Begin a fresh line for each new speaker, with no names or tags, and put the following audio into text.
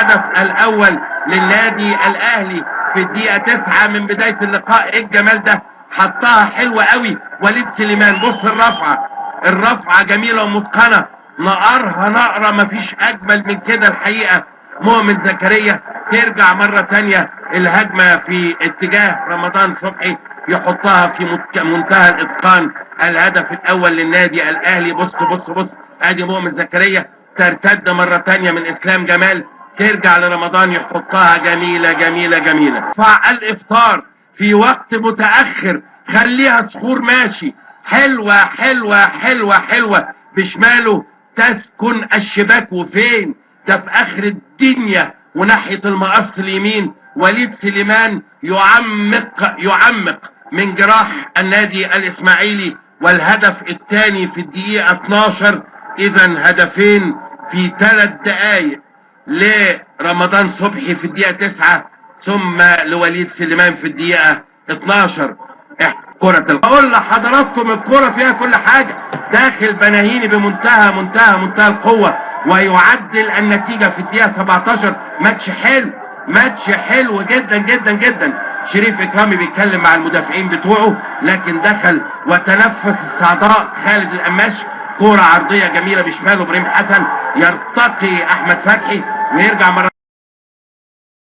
الهدف الاول للنادي الاهلي في الدقيقه 9 من بدايه اللقاء. ايه الجمال ده، حطها حلوه قوي وليد سليمان. بص الرفعه جميله ومتقنه، نقرها نقره مفيش اجمل من كده الحقيقه. مؤمن زكريا ترجع مره تانيه الهجمه في اتجاه رمضان صبحي، يحطها في منتهى الاتقان. الهدف الاول للنادي الاهلي. بص ادي مؤمن زكريا ترتد مره تانيه من اسلام جمال، ترجع لرمضان يحطها جميله جميله جميله. فعل الافطار في وقت متاخر، خليها صخور ماشي، حلوه حلوه حلوه حلوه بشماله تسكن الشباك. وفين ده؟ في اخر الدنيا وناحيه المقص اليمين. وليد سليمان يعمق من جراح النادي الاسماعيلي، والهدف الثاني في الدقيقه 12. اذا هدفين في 3 دقائق لرمضان صبحي في الدقيقه 9 ثم لوليد سليمان في الدقيقه 12. اقول لحضراتكم الكرة فيها كل حاجة، داخل بناهيني بمنتهى منتهى القوة ويعدل النتيجة في الدقيقة 17. ماتش حلو جدا جدا جدا. شريف إكرامي بيتكلم مع المدافعين بتوعه، لكن دخل وتنفس الصعداء خالد القماش. كرة عرضية جميلة بشماله ابراهيم حسن، يرتقي احمد فتحي ويرجع مرة